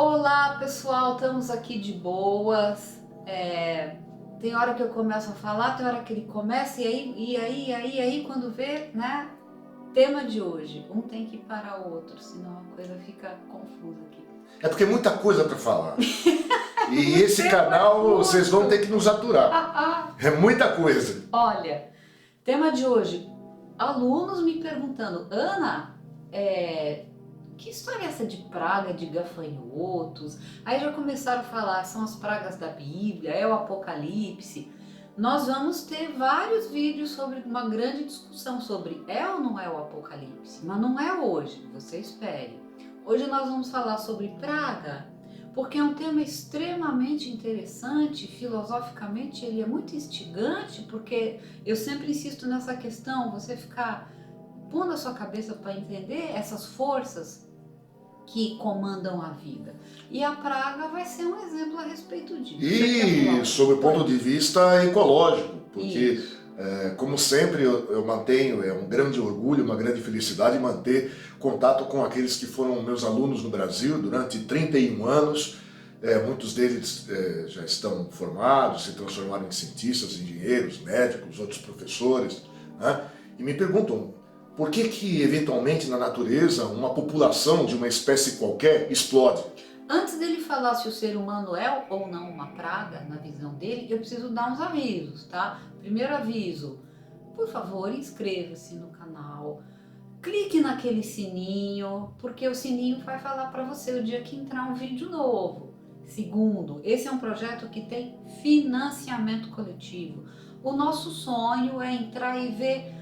Olá pessoal, estamos aqui de boas. Tem hora que eu começo a falar, tem hora que ele começa e aí quando vê, né? Tema de hoje, um tem que ir para o outro, senão a coisa fica confusa aqui. É porque é muita coisa para falar. E O esse tema canal é vocês vão ter que nos aturar. curto. É muita coisa. Olha, tema de hoje, alunos me perguntando, Ana, que história é essa de praga, de gafanhotos? Aí já começaram a falar, são as pragas da Bíblia, é o Apocalipse. Nós vamos ter vários vídeos sobre uma grande discussão sobre é ou não é o Apocalipse, mas não é hoje, você espere. Hoje nós vamos falar sobre praga, porque é um tema extremamente interessante, filosoficamente ele é muito instigante, porque eu sempre insisto nessa questão, você ficar pondo a sua cabeça para entender essas forças que comandam a vida. E a praga vai ser um exemplo a respeito disso. E sob o ponto de vista ecológico, porque como sempre eu mantenho, é um grande orgulho, uma grande felicidade manter contato com aqueles que foram meus alunos no Brasil durante 31 anos. Muitos deles já estão formados, se transformaram em cientistas, engenheiros, médicos, outros professores, né? E me perguntam, por que eventualmente na natureza uma população de uma espécie qualquer explode? Antes dele falar se o ser humano é ou não uma praga, na visão dele, eu preciso dar uns avisos, tá? Primeiro aviso, por favor, inscreva-se no canal, clique naquele sininho, porque o sininho vai falar para você o dia que entrar um vídeo novo. Segundo, esse é um projeto que tem financiamento coletivo. O nosso sonho é entrar e ver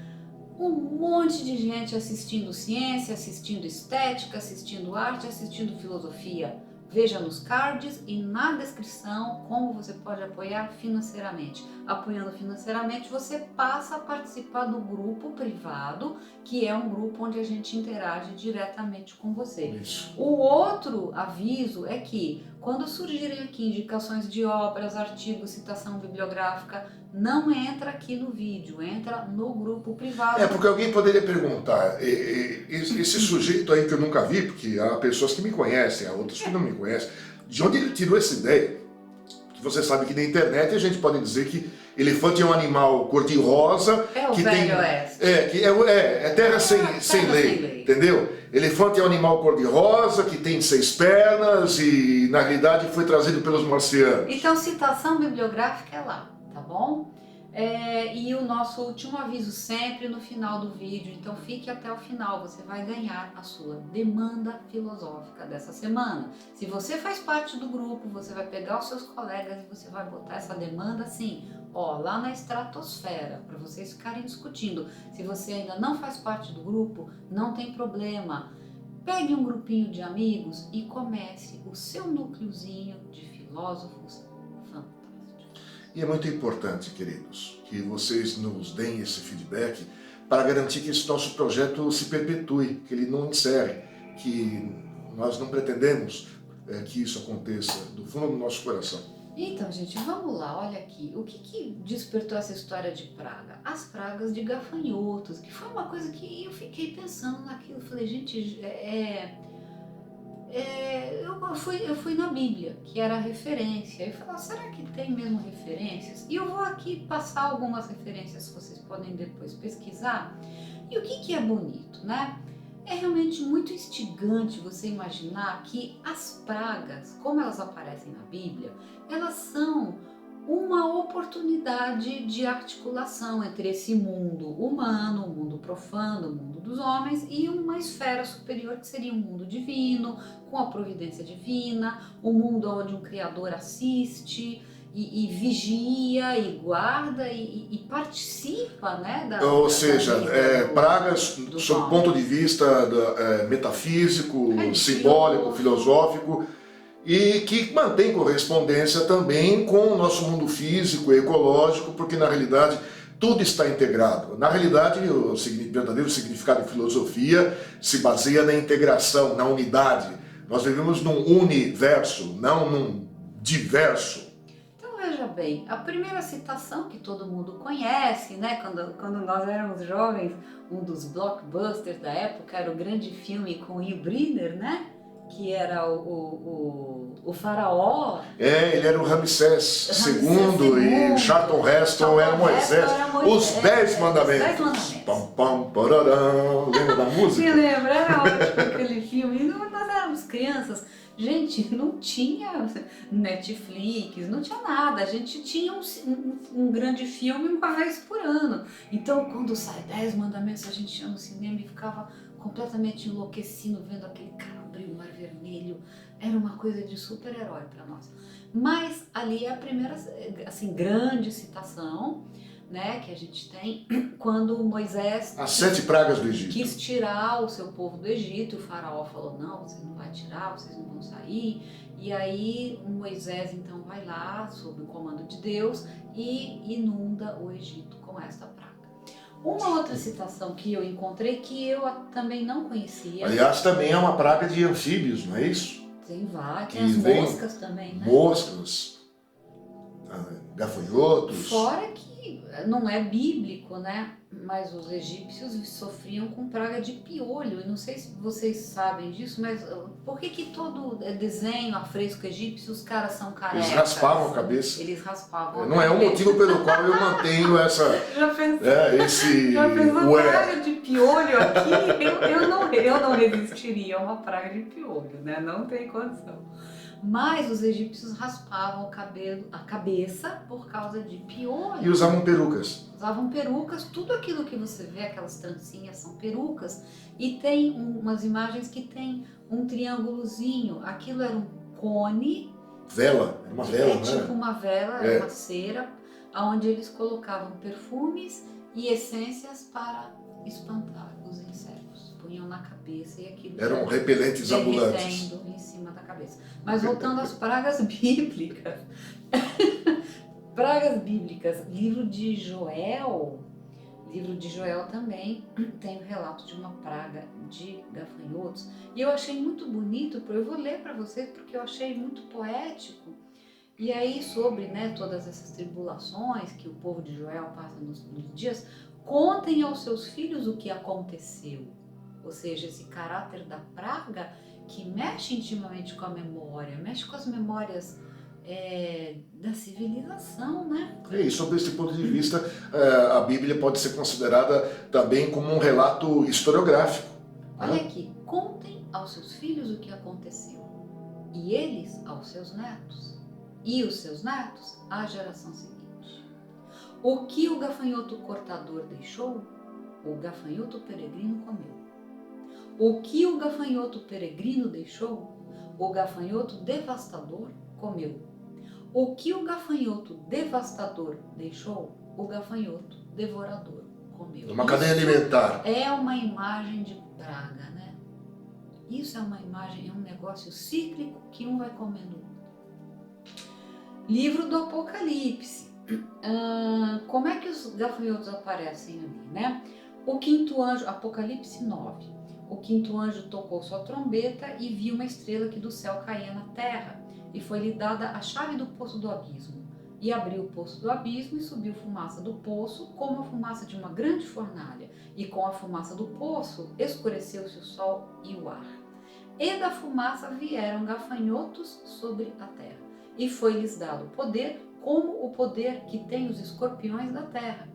um monte de gente assistindo ciência, assistindo estética, assistindo arte, assistindo filosofia. Veja nos cards e na descrição como você pode apoiar financeiramente. Apoiando financeiramente, você passa a participar do grupo privado, que é um grupo onde a gente interage diretamente com você. Isso. O outro aviso é que, quando surgirem aqui indicações de obras, artigos, citação bibliográfica, não entra aqui no vídeo, entra no grupo privado. Porque alguém poderia perguntar, esse sujeito aí que eu nunca vi, porque há pessoas que me conhecem, há outras que não me conhecem, de onde ele tirou essa ideia? Porque você sabe que na internet a gente pode dizer que elefante é um animal cor-de-rosa, É o que Velho tem, Oeste. é terra sem lei, entendeu? Elefante é um animal cor-de-rosa, que tem 6 pernas e na realidade foi trazido pelos marcianos. Então citação bibliográfica é lá, tá bom? E o nosso último aviso sempre no final do vídeo, então fique até o final, você vai ganhar a sua demanda filosófica dessa semana. Se você faz parte do grupo, você vai pegar os seus colegas e você vai botar essa demanda assim, ó, lá na estratosfera, para vocês ficarem discutindo. Se você ainda não faz parte do grupo, não tem problema. Pegue um grupinho de amigos e comece o seu núcleozinho de filósofos fantásticos. E é muito importante, queridos, que vocês nos deem esse feedback para garantir que esse nosso projeto se perpetue, que ele não encerre, que nós não pretendemos que isso aconteça do fundo do nosso coração. Então, gente, vamos lá, olha aqui, o que despertou essa história de praga? As pragas de gafanhotos, que foi uma coisa que eu fiquei pensando naquilo, eu falei, gente, eu fui na Bíblia, que era a referência, e falei, será que tem mesmo referências? E eu vou aqui passar algumas referências, vocês podem depois pesquisar. E o que é bonito, né? É realmente muito instigante você imaginar que as pragas, como elas aparecem na Bíblia, elas são uma oportunidade de articulação entre esse mundo humano, o mundo profano, o mundo dos homens e uma esfera superior que seria um mundo divino, com a providência divina, um mundo onde um Criador assiste e vigia e guarda e participa, né? Ou seja, pragas sob o ponto de vista metafísico, simbólico, filosófico, e que mantém correspondência também com o nosso mundo físico e ecológico, porque na realidade tudo está integrado. Na realidade, o verdadeiro significado de filosofia se baseia na integração, na unidade. Nós vivemos num universo, não num diverso. Então veja bem, a primeira citação que todo mundo conhece, né? Quando nós éramos jovens, um dos blockbusters da época era o grande filme com Yul Brynner, né? que era o faraó. Ele era o Ramsés II e Charlton Heston era Moisés. Os 10 mandamentos. Pam, pam, parará. Lembra da música? Me lembra, era ótimo aquele filme. Nós éramos crianças. Gente, não tinha Netflix, não tinha nada. A gente tinha um grande filme uma vez por ano. Então, quando sai 10 mandamentos, a gente ia no cinema e ficava completamente enlouquecido vendo aquele cara abrir o mar vermelho. Era uma coisa de super-herói para nós. Mas ali é a primeira, assim, grande citação, né, que a gente tem quando Moisés As 7 pragas do Egito. quis tirar o seu povo do Egito. O faraó falou: não, você não vai tirar, vocês não vão sair. E aí Moisés então vai lá sob o comando de Deus e inunda o Egito com esta praga. Uma outra citação que eu encontrei que eu também não conhecia. Aliás, também é uma praga de anfíbios, não é isso? Tem várias, Que tem as vem moscas também, né? Moscas, gafanhotos. Fora que não é bíblico, né? Mas os egípcios sofriam com praga de piolho. Eu não sei se vocês sabem disso, mas por que todo desenho, afresco egípcio, os caras são carecas? Eles raspavam a cabeça. Eles raspavam a Não é o cabeça. motivo pelo qual eu mantenho essa... Já pensou? esse... Já pensou ué. praga de piolho aqui? Eu não resistiria a uma praga de piolho, né? Não tem condição. Mas os egípcios raspavam a cabeça por causa de piolho. E usavam perucas. Usavam perucas, tudo aquilo que você vê, aquelas trancinhas são perucas. E tem umas imagens que tem um triângulozinho. Aquilo era um cone. Vela, era uma vela, né? Tipo uma vela, era uma cera, onde eles colocavam perfumes e essências para espantar os insetos. Punham na cabeça e aquilo Eram repelentes ambulantes. derretendo em cima da cabeça. Mas voltando às pragas bíblicas. Pragas bíblicas. Livro de Joel também tem o relato de uma praga de gafanhotos. E eu achei muito bonito, eu vou ler para vocês porque eu achei muito poético. E aí sobre, né, todas essas tribulações que o povo de Joel passa nos dias, contem aos seus filhos o que aconteceu. Ou seja, esse caráter da praga que mexe intimamente com a memória, mexe com as memórias da civilização, né? E sob esse ponto de vista, a Bíblia pode ser considerada também como um relato historiográfico. Olha né? aqui, contem aos seus filhos o que aconteceu, e eles aos seus netos, e os seus netos à geração seguinte. O que o gafanhoto cortador deixou, o gafanhoto peregrino comeu. O que o gafanhoto peregrino deixou, o gafanhoto devastador comeu. O que o gafanhoto devastador deixou, o gafanhoto devorador comeu. Uma cadeia alimentar. É uma imagem de praga, né? Isso é uma imagem, é um negócio cíclico que um vai comendo o outro. Livro do Apocalipse. Como é que os gafanhotos aparecem ali, né? O quinto anjo, Apocalipse 9. O quinto anjo tocou sua trombeta e viu uma estrela que do céu caía na terra, e foi-lhe dada a chave do poço do abismo. E abriu o poço do abismo e subiu fumaça do poço, como a fumaça de uma grande fornalha, e com a fumaça do poço escureceu-se o sol e o ar. E da fumaça vieram gafanhotos sobre a terra, e foi-lhes dado poder, como o poder que tem os escorpiões da terra.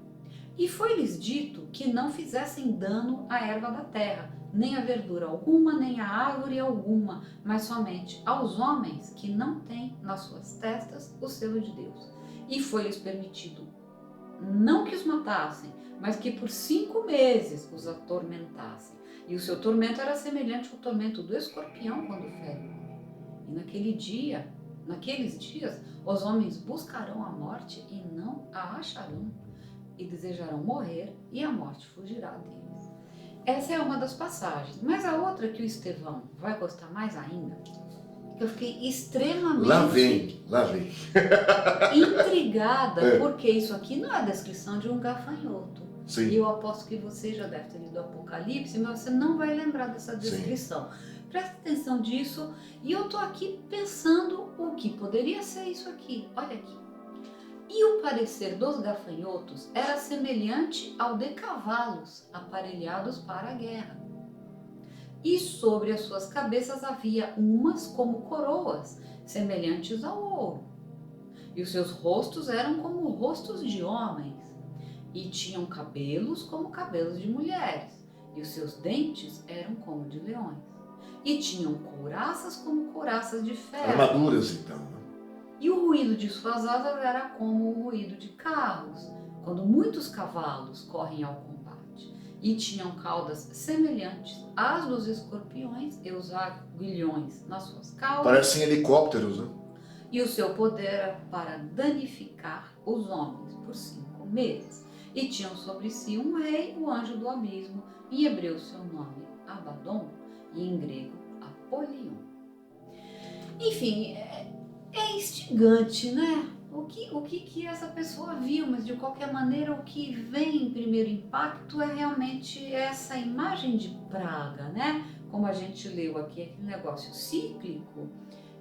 E foi-lhes dito que não fizessem dano à erva da terra, nem a verdura alguma, nem a árvore alguma, mas somente aos homens que não têm nas suas testas o selo de Deus. E foi-lhes permitido, não que os matassem, mas que por 5 meses os atormentassem. E o seu tormento era semelhante ao tormento do escorpião quando fere o homem. E naqueles dias, os homens buscarão a morte e não a acharão, e desejarão morrer, e a morte fugirá deles. Essa é uma das passagens, mas a outra que o Estevão vai gostar mais ainda, que eu fiquei extremamente Lá vem. intrigada, porque isso aqui não é a descrição de um gafanhoto. Sim. E eu aposto que você já deve ter lido Apocalipse, mas você não vai lembrar dessa descrição. Sim. Presta atenção disso, e eu tô aqui pensando o que poderia ser isso aqui. Olha aqui. E o parecer dos gafanhotos era semelhante ao de cavalos aparelhados para a guerra. e sobre as suas cabeças havia umas como coroas, semelhantes ao ouro. E os seus rostos eram como rostos de homens, e tinham cabelos como cabelos de mulheres, e os seus dentes eram como de leões. E tinham couraças como couraças de ferro. Armaduras, então. Né? E o ruído de suas asas era como o ruído de carros, quando muitos cavalos correm ao combate. E tinham caudas semelhantes às dos escorpiões e os aguilhões nas suas caudas. Parecem helicópteros, né? E o seu poder era para danificar os homens por 5 meses. E tinham sobre si um rei, o anjo do abismo, em hebreu seu nome Abaddon, e em grego Apolion. Enfim, é instigante, né? O que essa pessoa viu, mas de qualquer maneira o que vem em primeiro impacto é realmente essa imagem de praga, né? Como a gente leu aqui, aquele negócio cíclico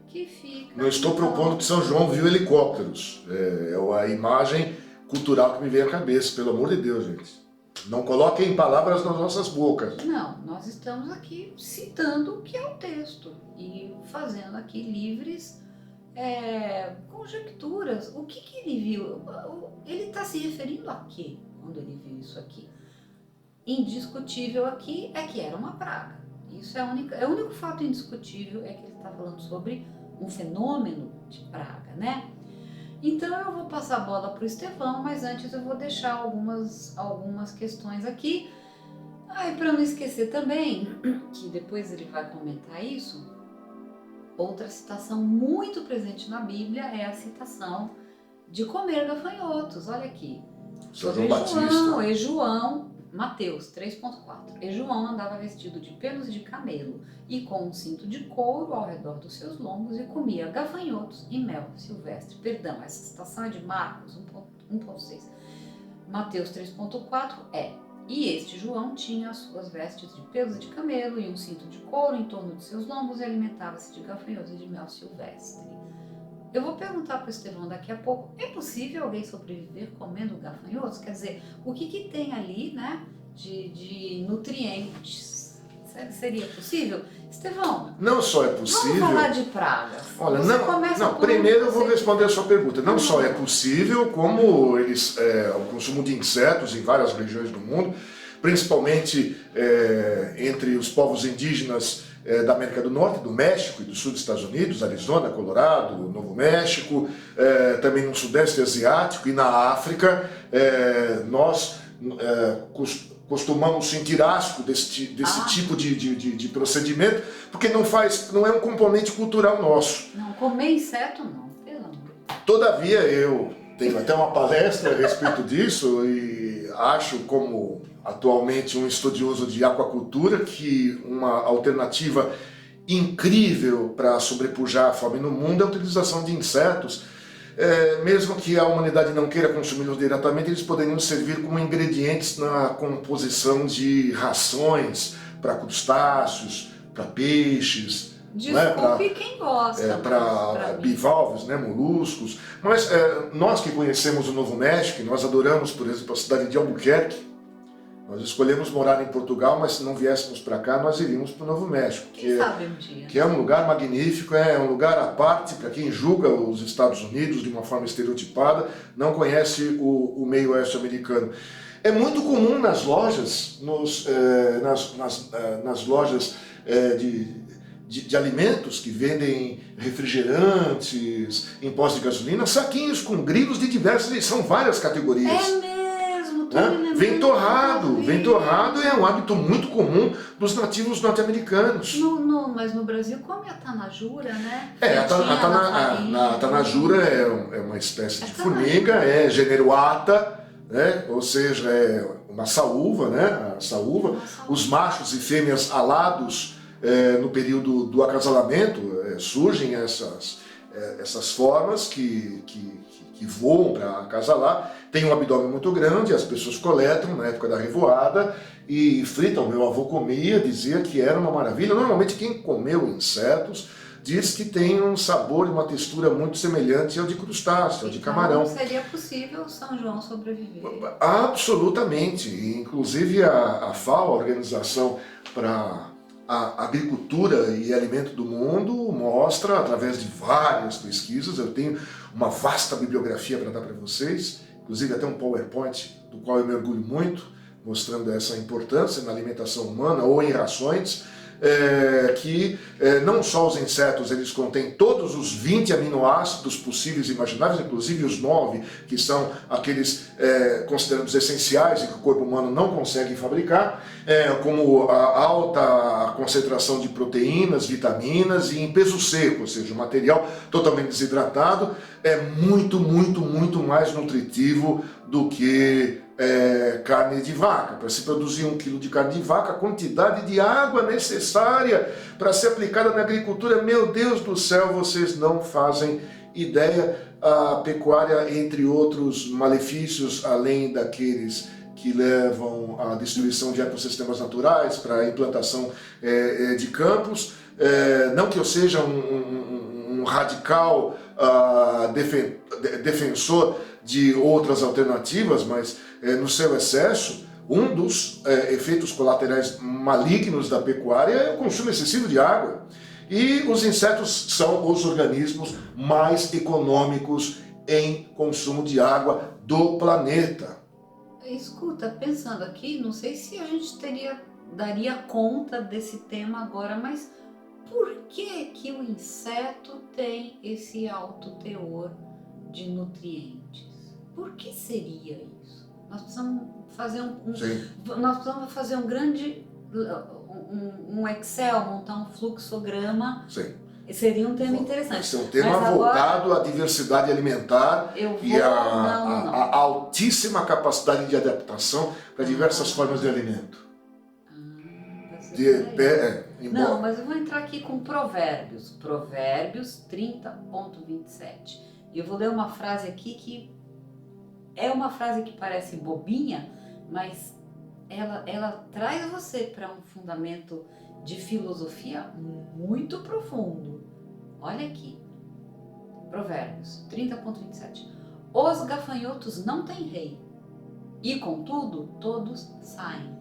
que fica... Não estou propondo que São João viu helicópteros. É a imagem cultural que me vem à cabeça, pelo amor de Deus, gente. Não coloquem palavras nas nossas bocas. Não, nós estamos aqui citando o que é o texto e fazendo aqui livres conjecturas. O que ele viu? Ele está se referindo a quê quando ele viu isso aqui? Indiscutível aqui é que era uma praga. Isso é o único fato indiscutível, é que ele está falando sobre um fenômeno de praga, né? Então eu vou passar a bola para o Estevão, mas antes eu vou deixar algumas questões aqui. E para não esquecer também, que depois ele vai comentar isso, outra citação muito presente na Bíblia é a citação de comer gafanhotos. Olha aqui. São João Batista. João, Mateus 3.4. E João andava vestido de pelos de camelo e com um cinto de couro ao redor dos seus lombos e comia gafanhotos e mel silvestre. Perdão, essa citação é de Marcos 1.6. Mateus 3.4 e este João tinha as suas vestes de pelos de camelo e um cinto de couro em torno de seus lombos e alimentava-se de gafanhotos e de mel silvestre. Eu vou perguntar para o Estevão daqui a pouco, é possível alguém sobreviver comendo gafanhotos? Quer dizer, o que tem ali, né, de nutrientes? Seria possível? Estevão, não só é possível... Vamos falar de pragas. Olha, primeiro eu vou responder a sua pergunta. Não só é possível, como o consumo de insetos em várias regiões do mundo, principalmente entre os povos indígenas da América do Norte, do México e do sul dos Estados Unidos, Arizona, Colorado, Novo México, também no Sudeste Asiático e na África, nós costumamos sentir asco desse tipo de procedimento, porque não é um componente cultural nosso. Não, comer inseto não, pelo amor. Todavia, eu tenho até uma palestra a respeito disso e acho, como atualmente um estudioso de aquacultura, que uma alternativa incrível para sobrepujar a fome no mundo é a utilização de insetos. Mesmo que a humanidade não queira consumi-los diretamente, eles poderiam servir como ingredientes na composição de rações para crustáceos, para peixes, desculpe quem gosta, para bivalves, moluscos. Mas nós que conhecemos o Novo México, nós adoramos, por exemplo, a cidade de Albuquerque. Nós escolhemos morar em Portugal, mas se não viéssemos para cá, nós iríamos para o Novo México, quem sabe um dia, que é um lugar magnífico, é um lugar à parte para quem julga os Estados Unidos de uma forma estereotipada, não conhece o meio oeste americano. É muito comum nas lojas, nas lojas de alimentos que vendem refrigerantes, em postos de gasolina, saquinhos com grilos de diversas, são várias categorias. É mesmo, Vem torrado é um hábito muito comum dos nativos norte-americanos. Mas no Brasil come a tanajura, né? A tanajura é uma espécie de formiga, é gênero Ata, ou seja, é uma saúva, a saúva. Os machos e fêmeas alados no período do acasalamento surgem essas formas que voam para acasalar. Tem um abdômen muito grande, as pessoas coletam na época da revoada e fritam. Meu avô comia, dizia que era uma maravilha. Normalmente quem comeu insetos diz que tem um sabor e uma textura muito semelhante ao de crustáceo, ao de camarão. Seria possível São João sobreviver? Absolutamente. Inclusive a FAO, a Organização para a agricultura e alimento do mundo mostra, através de várias pesquisas, eu tenho uma vasta bibliografia para dar para vocês, inclusive até um PowerPoint, do qual eu me orgulho muito, mostrando essa importância na alimentação humana ou em rações, que não só os insetos, eles contêm todos os 20 aminoácidos possíveis e imagináveis, inclusive os 9, que são aqueles considerados essenciais e que o corpo humano não consegue fabricar, como a alta concentração de proteínas, vitaminas e em peso seco, ou seja, o material totalmente desidratado é muito, muito, muito mais nutritivo do que carne de vaca. Para se produzir 1 quilo de carne de vaca, a quantidade de água necessária para ser aplicada na agricultura, meu Deus do céu, vocês não fazem ideia. A pecuária, entre outros malefícios, além daqueles que levam à destruição de ecossistemas naturais, para a implantação de campos, não que eu seja um radical defensor de outras alternativas, mas no seu excesso, um dos efeitos colaterais malignos da pecuária é o consumo excessivo de água. E os insetos são os organismos mais econômicos em consumo de água do planeta. Escuta, pensando aqui, não sei se a gente daria conta desse tema agora, mas por que o inseto tem esse alto teor de nutrientes? Por que seria isso? Nós precisamos fazer nós precisamos fazer um grande um Excel, montar um fluxograma. Sim. Seria um tema interessante. Esse é um tema voltado à diversidade alimentar e à altíssima capacidade de adaptação para diversas formas de alimento. Não, mas eu vou entrar aqui com Provérbios. Provérbios 30.27. E eu vou ler uma frase aqui que é uma frase que parece bobinha, mas ela traz você para um fundamento de filosofia muito profundo. Olha aqui, Provérbios 30.27. Os gafanhotos não têm rei, e contudo todos saem,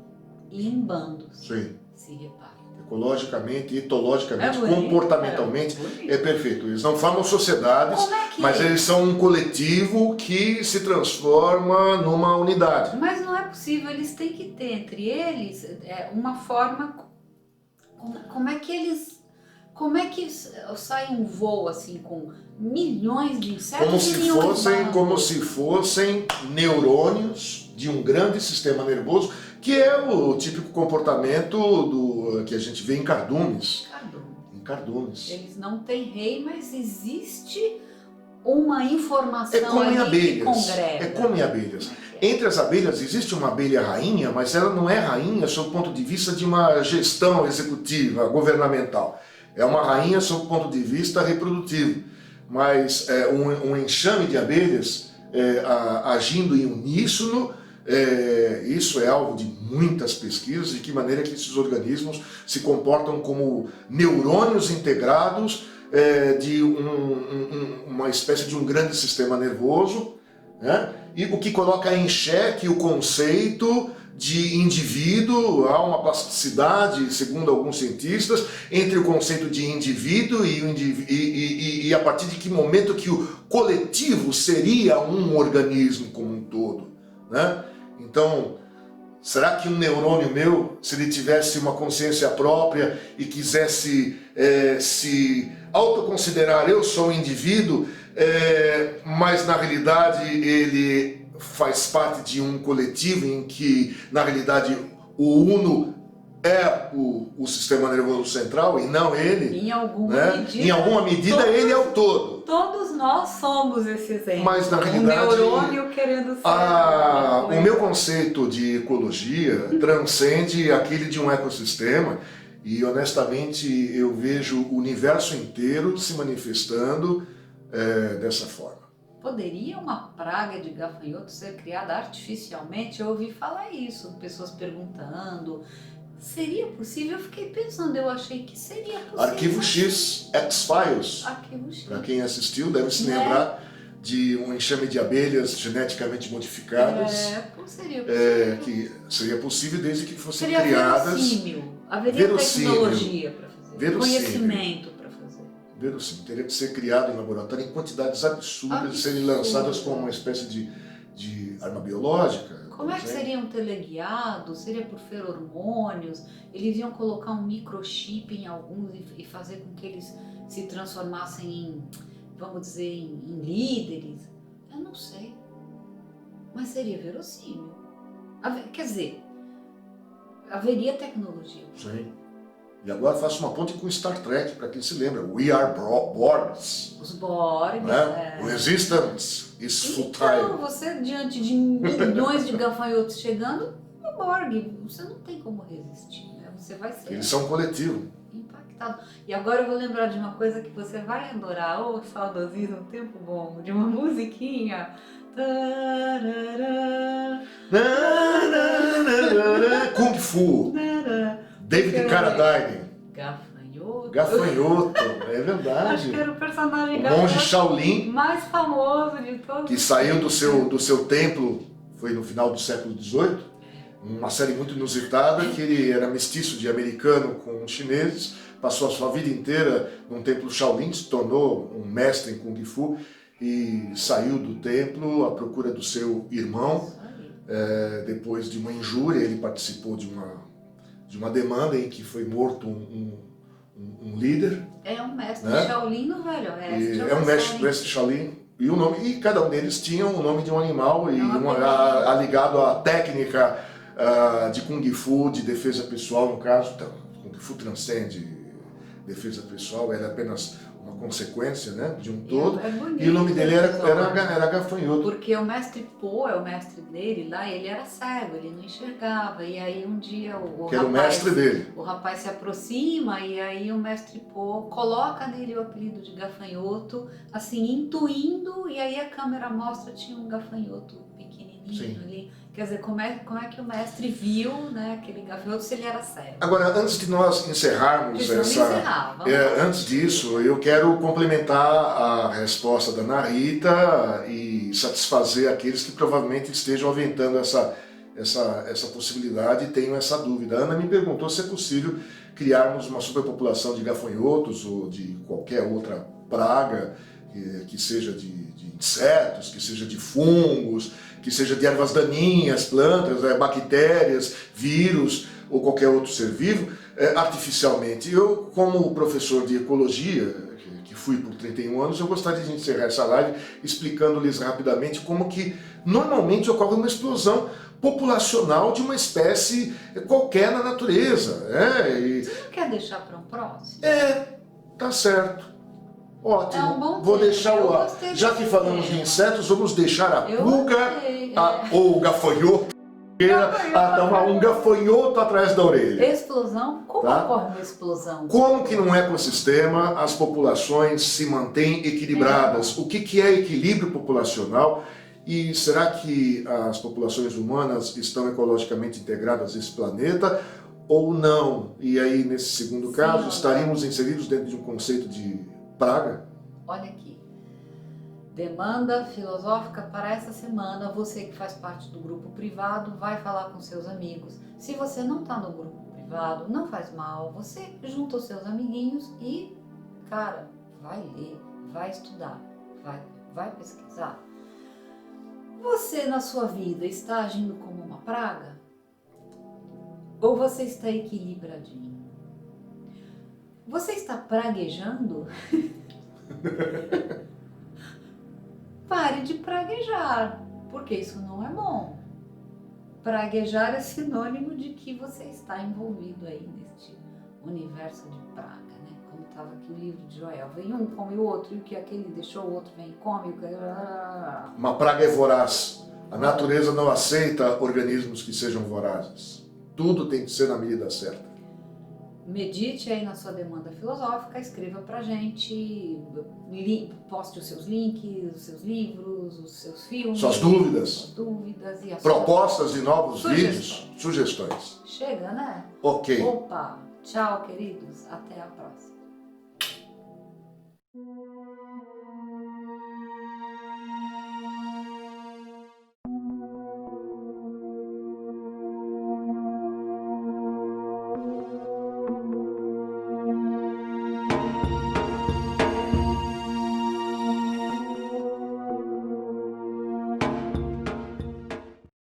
e em bandos se repartem. Ecologicamente, etologicamente, comportamentalmente, é perfeito. Eles não formam sociedades, mas eles são um coletivo que se transforma numa unidade. Mas não é possível, eles têm que ter entre eles uma forma. Como é que sai um voo assim com milhões de insetos? Como se fossem neurônios de um grande sistema nervoso, que é o típico comportamento que a gente vê em cardumes. Em cardumes. Eles não têm rei, mas existe uma informação que congrega. É como em abelhas. Entre as abelhas existe uma abelha rainha, mas ela não é rainha sob o ponto de vista de uma gestão executiva, governamental. É uma rainha sob o ponto de vista reprodutivo. Mas um enxame de abelhas agindo em uníssono, isso é alvo de muitas pesquisas, de que maneira que esses organismos se comportam como neurônios integrados de uma espécie de um grande sistema nervoso, né? E o que coloca em xeque o conceito de indivíduo. Há uma plasticidade, segundo alguns cientistas, entre o conceito de indivíduo e a partir de que momento que o coletivo seria um organismo como um todo, né? Então, será que um neurônio meu, se ele tivesse uma consciência própria e quisesse se autoconsiderar, eu sou um indivíduo, mas na realidade ele faz parte de um coletivo em que, na realidade, o uno é o sistema nervoso central e não ele. Em alguma medida ele é o todo. Todos nós somos esse exemplo. Mas na realidade, neurônio querendo ser o meu conceito de ecologia transcende aquele de um ecossistema e, honestamente, eu vejo o universo inteiro se manifestando dessa forma. Poderia uma praga de gafanhotos ser criada artificialmente? Eu ouvi falar isso, pessoas perguntando. Seria possível? Eu fiquei pensando, eu achei que seria possível. Arquivo X, X-Files. Arquivo X. Para quem assistiu, deve se lembrar de um enxame de abelhas geneticamente modificadas. Seria possível. Que seria possível desde que fossem seria criadas. verossímil. Haveria verossímil. tecnologia para fazer, Verossímil. conhecimento para fazer. Verossímil. Teria que ser criado em laboratório em quantidades absurdas e serem lançadas como uma espécie de arma biológica. Como é que seriam teleguiados? Seria por feromônios? Eles iam colocar um microchip em alguns e fazer com que eles se transformassem em, vamos dizer, em líderes? Eu não sei. Mas seria verossímil. Quer dizer, haveria tecnologia. Sim. E agora faço uma ponte com Star Trek, para quem se lembra. We are Borgs. Os Borgs. Né? Resistance is futile. Então, você diante de milhões de gafanhotos chegando, o Borg, você não tem como resistir, né? Você vai ser Eles são um coletivo. impactado. E agora eu vou lembrar de uma coisa que você vai adorar, ou saudosismo, tempo bom, de uma musiquinha. Kung Fu. David Carradine. Gafanhoto. Gafanhoto, é Acho verdade. que era o personagem O monge gafanhoto Shaolin, mais famoso de todos. que saiu do seu templo, foi no final do século XVIII, uma série muito inusitada, que ele era mestiço de americano com chineses, passou a sua vida inteira num templo Shaolin, se tornou um mestre em Kung Fu e saiu do templo à procura do seu irmão. Depois de uma injúria, ele participou de uma demanda em que foi morto um líder. É um mestre, né? Shaolin no Velho Oeste. É um mestre Shaolin. E cada um deles tinha o nome de um animal ligado à técnica de Kung Fu, de defesa pessoal, no caso. Então, Kung Fu transcende defesa pessoal, ela é apenas uma consequência, né, de um todo. Bonito, e o nome dele era Gafanhoto. Porque o mestre Po é o mestre dele lá, ele era cego, ele não enxergava. E aí um dia Era o mestre dele. O rapaz se aproxima e aí o mestre Po coloca nele o apelido de Gafanhoto, assim, intuindo, e aí a câmera mostra tinha um gafanhoto pequenininho. Sim. Ali. Quer dizer, como é que o mestre viu, né, aquele gafanhoto se ele era cego? Agora, antes de nós encerrarmos antes disso, eu quero complementar a resposta da Ana Rita e satisfazer aqueles que provavelmente estejam aventando essa possibilidade e tenham essa dúvida. A Ana me perguntou se é possível criarmos uma superpopulação de gafanhotos ou de qualquer outra praga, que seja de insetos, que seja de fungos, que seja de ervas daninhas, plantas, bactérias, vírus ou qualquer outro ser vivo, artificialmente. Eu, como professor de ecologia, que fui por 31 anos, eu gostaria de encerrar essa live explicando-lhes rapidamente como que normalmente ocorre uma explosão populacional de uma espécie qualquer na natureza. Você não quer deixar para um próximo? Tá certo. Ótimo, é um bom vou tempo. deixar já que falamos de insetos, vamos deixar a pulga ou o gafanhoto, um gafanhoto atrás da orelha. Explosão? Como ocorre uma explosão? Como que num ecossistema as populações se mantêm equilibradas? O que é equilíbrio populacional? E será que as populações humanas estão ecologicamente integradas a esse planeta ou não? E aí, nesse segundo caso, estaríamos inseridos dentro de um conceito de praga? Olha aqui, demanda filosófica para essa semana. Você que faz parte do grupo privado vai falar com seus amigos. Se você não está no grupo privado, não faz mal, você junta os seus amiguinhos e, cara, vai ler, vai estudar, vai pesquisar. Você na sua vida está agindo como uma praga? Ou você está equilibradinho? Você está praguejando? Pare de praguejar, porque isso não é bom. Praguejar é sinônimo de que você está envolvido aí neste universo de praga, né? Como estava aqui o livro de Joel. Vem um, come o outro, e o que aquele deixou, o outro vem e come. Uma praga é voraz. A natureza não aceita organismos que sejam vorazes. Tudo tem que ser na medida certa. Medite aí na sua demanda filosófica, escreva pra gente, poste os seus links, os seus livros, os seus filmes, suas dúvidas e as propostas de novos vídeos, sugestões. Chega, né? Ok. Opa, tchau, queridos, até a próxima.